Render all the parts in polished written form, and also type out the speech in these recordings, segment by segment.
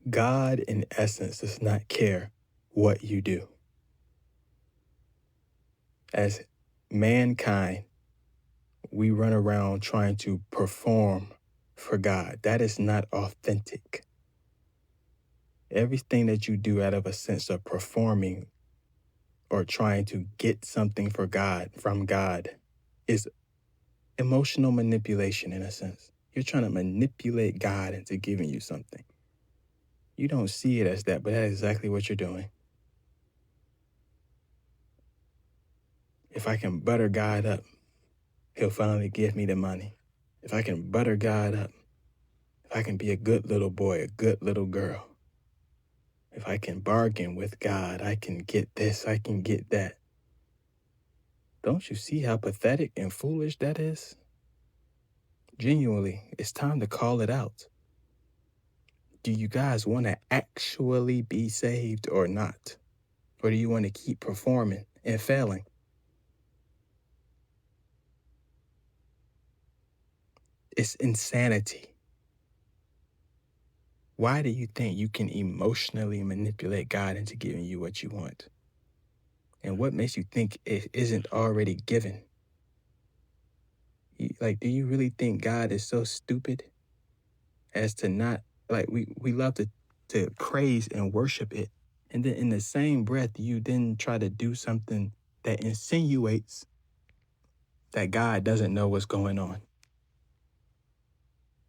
God, in essence, does not care what you do. As mankind, we run around trying to perform for God. That is not authentic. Everything that you do out of a sense of performing or trying to get something from God, is emotional manipulation in a sense. You're trying to manipulate God into giving you something. You don't see it as that, but that's exactly what you're doing. If I can butter God up, he'll finally give me the money. If I can butter God up, if I can be a good little boy, a good little girl, if I can bargain with God, I can get this, I can get that. Don't you see how pathetic and foolish that is? Genuinely, it's time to call it out. Do you guys want to actually be saved or not? Or do you want to keep performing and failing? It's insanity. Why do you think you can emotionally manipulate God into giving you what you want? And what makes you think it isn't already given? Do you really think God is so stupid as to not, we love to praise and worship it. And then in the same breath, you then try to do something that insinuates that God doesn't know what's going on,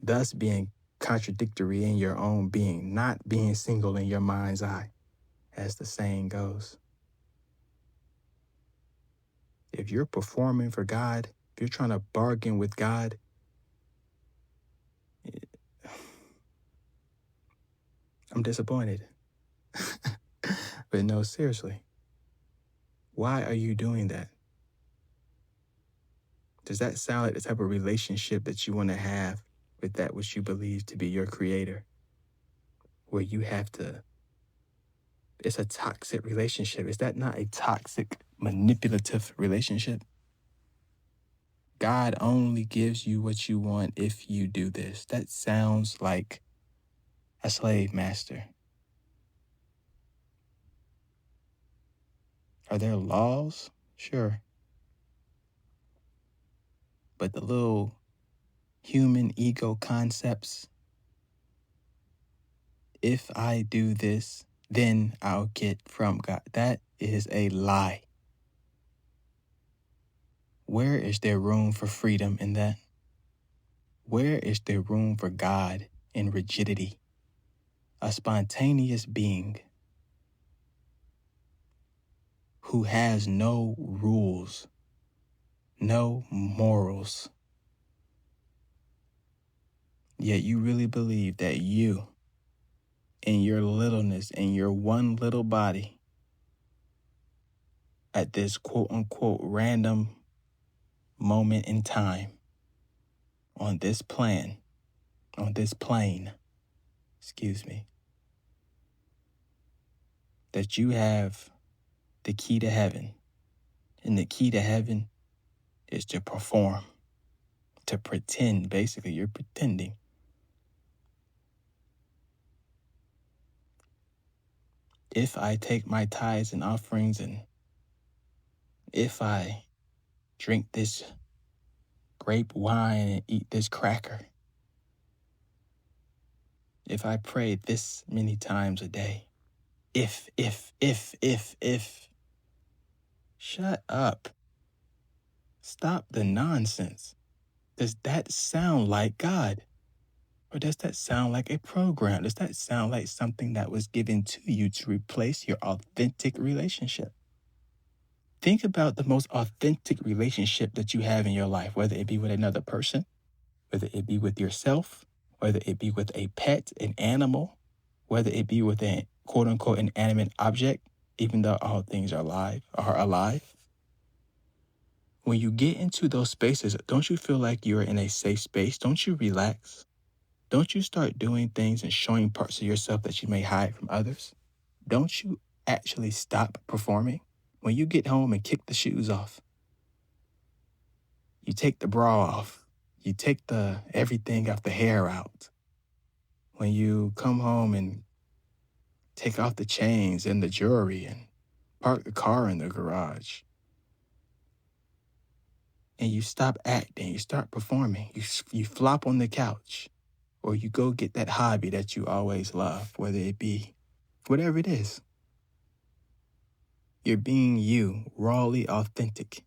thus being contradictory in your own being, not being single in your mind's eye, as the saying goes. If you're performing for God, if you're trying to bargain with God, I'm disappointed. But no, seriously, why are you doing that? Does that sound like the type of relationship that you want to have with that which you believe to be your creator? Where you have to, it's a toxic relationship. Is that not a toxic, manipulative relationship? God only gives you what you want if you do this. That sounds like a slave master. Are there laws? Sure. But the little human ego concepts, if I do this, then I'll get from God. That is a lie. Where is there room for freedom in that? Where is there room for God in rigidity? A spontaneous being who has no rules, no morals. Yet you really believe that you, in your littleness, in your one little body, at this quote-unquote random moment in time, on this plane, that you have the key to heaven. And the key to heaven is to perform, to pretend. Basically, you're pretending. If I take my tithes and offerings, and if I drink this grape wine and eat this cracker, if I pray this many times a day, if, shut up. Stop the nonsense. Does that sound like God? Or does that sound like a program? Does that sound like something that was given to you to replace your authentic relationship? Think about the most authentic relationship that you have in your life, whether it be with another person, whether it be with yourself, whether it be with a pet, an animal, whether it be with a quote-unquote inanimate object, even though all things are alive. When you get into those spaces, don't you feel like you're in a safe space? Don't you relax? Don't you start doing things and showing parts of yourself that you may hide from others? Don't you actually stop performing? When you get home and kick the shoes off, you take the bra off, you take the everything off, the hair out. When you come home and take off the chains and the jewelry and park the car in the garage. And you stop acting, you start performing. You flop on the couch, or you go get that hobby that you always love, whether it be whatever it is. You're being you, rawly authentic.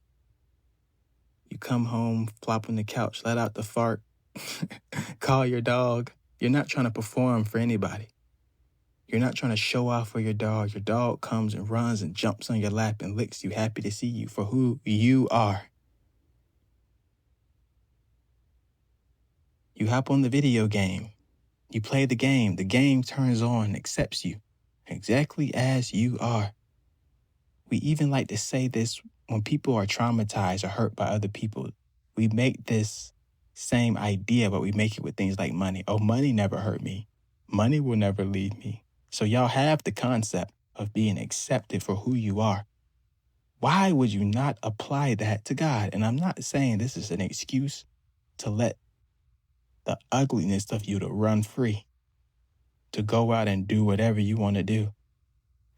You come home, flop on the couch, let out the fart, call your dog. You're not trying to perform for anybody. You're not trying to show off for your dog. Your dog comes and runs and jumps on your lap and licks you, happy to see you for who you are. You hop on the video game. You play the game turns on, accepts you exactly as you are. We even like to say this when people are traumatized or hurt by other people. We make this same idea, but we make it with things like money. Oh, money never hurt me. Money will never leave me. So y'all have the concept of being accepted for who you are. Why would you not apply that to God? And I'm not saying this is an excuse to let the ugliness of you to run free, to go out and do whatever you want to do,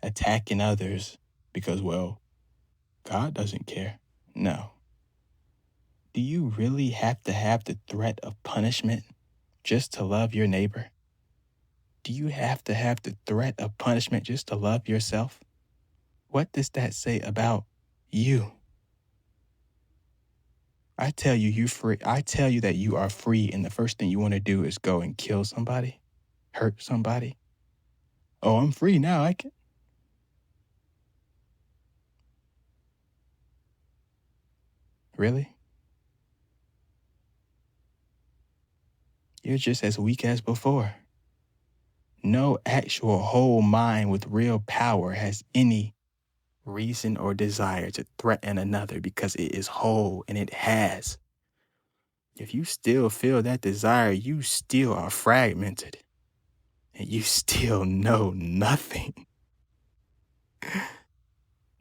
attacking others because, well, God doesn't care. No. Do you really have to have the threat of punishment just to love your neighbor? Do you have to have the threat of punishment just to love yourself? What does that say about you? I tell you, you're free. I tell you that you are free, and the first thing you want to do is go and kill somebody, hurt somebody. Oh, I'm free now. I can. Really? You're just as weak as before. No actual whole mind with real power has any reason or desire to threaten another because it is whole and it has. If you still feel that desire, you still are fragmented and you still know nothing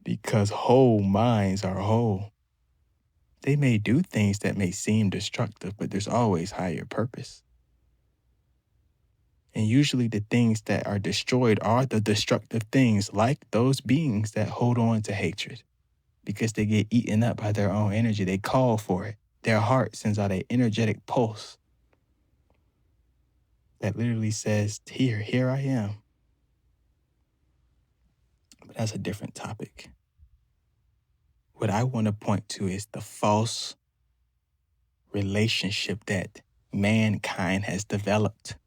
because whole minds are whole. They may do things that may seem destructive, but there's always higher purpose. And usually the things that are destroyed are the destructive things, like those beings that hold on to hatred because they get eaten up by their own energy. They call for it. Their heart sends out an energetic pulse that literally says, here I am. But that's a different topic. What I want to point to is the false relationship that mankind has developed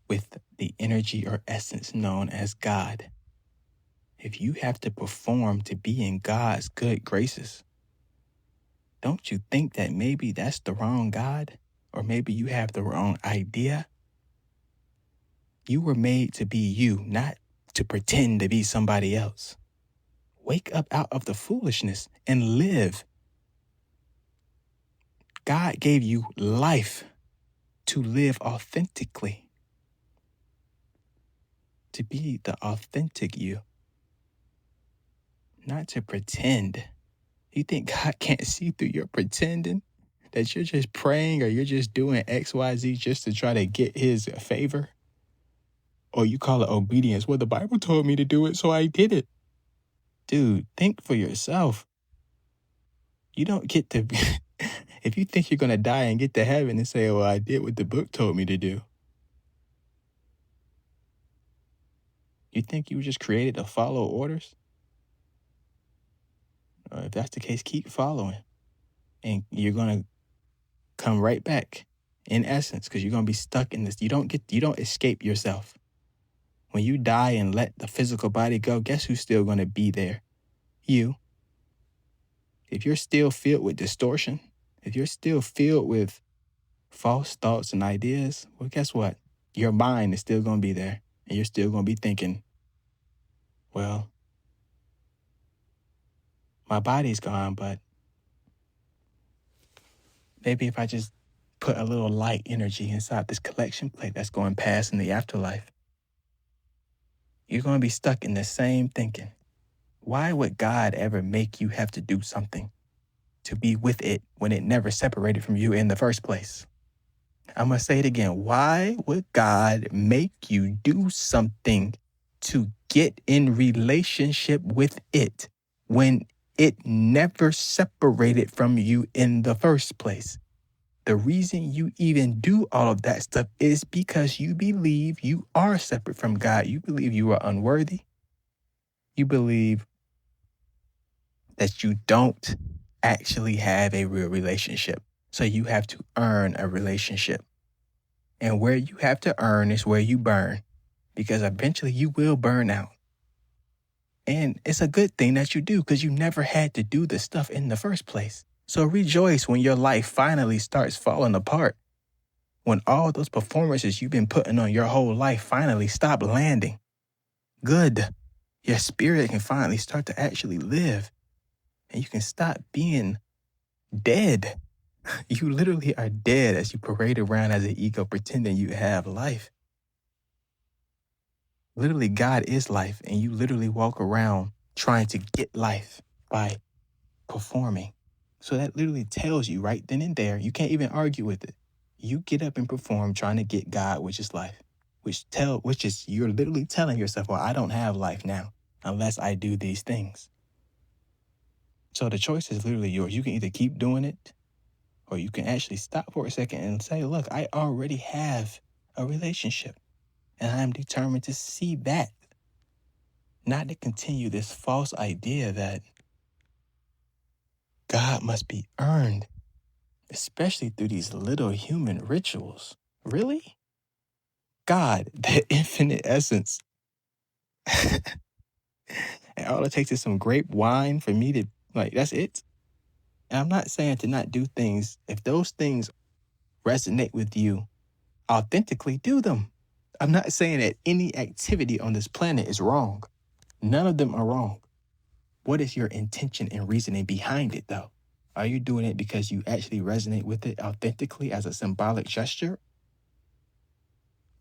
with the energy or essence known as God. If you have to perform to be in God's good graces, don't you think that maybe that's the wrong God? Or maybe you have the wrong idea? You were made to be you, not to pretend to be somebody else. Wake up out of the foolishness and live. God gave you life to live authentically, to be the authentic you, not to pretend. You think God can't see through your pretending? That you're just praying or you're just doing X, Y, Z just to try to get his favor? Or you call it obedience. Well, the Bible told me to do it, so I did it. Dude, think for yourself. You don't get to be, if you think you're going to die and get to heaven and say, well, I did what the book told me to do. You think you were just created to follow orders? If that's the case, keep following. And you're going to come right back in essence, because you're going to be stuck in this. You don't escape yourself. When you die and let the physical body go, guess who's still going to be there? You. If you're still filled with distortion, if you're still filled with false thoughts and ideas, well, guess what? Your mind is still going to be there. And you're still going to be thinking, well, my body's gone, but maybe if I just put a little light energy inside this collection plate that's going past in the afterlife, you're going to be stuck in the same thinking. Why would God ever make you have to do something to be with it when it never separated from you in the first place? I'm going to say it again. Why would God make you do something to get in relationship with it when it never separated from you in the first place. The reason you even do all of that stuff is because you believe you are separate from God. You believe you are unworthy. You believe that you don't actually have a real relationship. So you have to earn a relationship. And where you have to earn is where you burn, because eventually you will burn out. And it's a good thing that you do, because you never had to do this stuff in the first place. So rejoice when your life finally starts falling apart. When all those performances you've been putting on your whole life finally stop landing. Good. Your spirit can finally start to actually live. And you can stop being dead. You literally are dead as you parade around as an ego pretending you have life. Literally, God is life, and you literally walk around trying to get life by performing. So that literally tells you right then and there, you can't even argue with it. You get up and perform trying to get God, which is life, which is you're literally telling yourself, well, I don't have life now unless I do these things. So the choice is literally yours. You can either keep doing it, or you can actually stop for a second and say, look, I already have a relationship, and I'm determined to see that, not to continue this false idea that God must be earned, especially through these little human rituals. Really? God, the infinite essence. And all it takes is some grape wine for me to, that's it. And I'm not saying to not do things. If those things resonate with you, authentically do them. I'm not saying that any activity on this planet is wrong. None of them are wrong. What is your intention and reasoning behind it, though? Are you doing it because you actually resonate with it authentically as a symbolic gesture?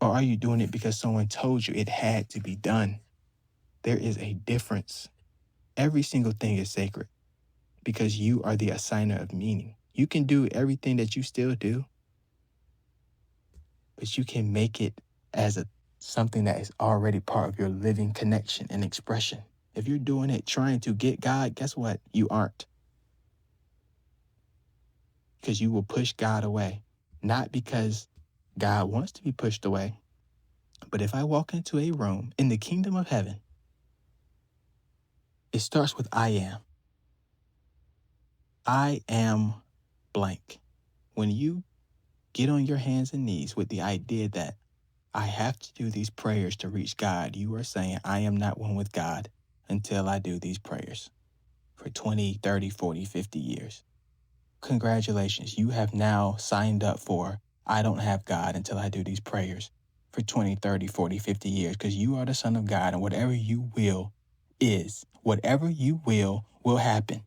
Or are you doing it because someone told you it had to be done? There is a difference. Every single thing is sacred because you are the assigner of meaning. You can do everything that you still do, but you can make it as something that is already part of your living connection and expression. If you're doing it trying to get God, guess what? You aren't. Because you will push God away. Not because God wants to be pushed away, but if I walk into a room in the kingdom of heaven, it starts with I am. I am blank. When you get on your hands and knees with the idea that I have to do these prayers to reach God, you are saying I am not one with God until I do these prayers for 20, 30, 40, 50 years. Congratulations, you have now signed up for I don't have God until I do these prayers for 20, 30, 40, 50 years, because you are the Son of God, and whatever you will is. Whatever you will happen.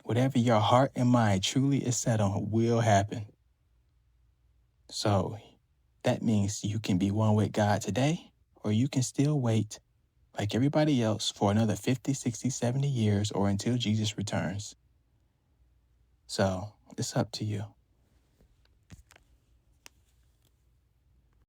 Whatever your heart and mind truly is set on will happen. So that means you can be one with God today, or you can still wait like everybody else for another 50, 60, 70 years or until Jesus returns. So it's up to you.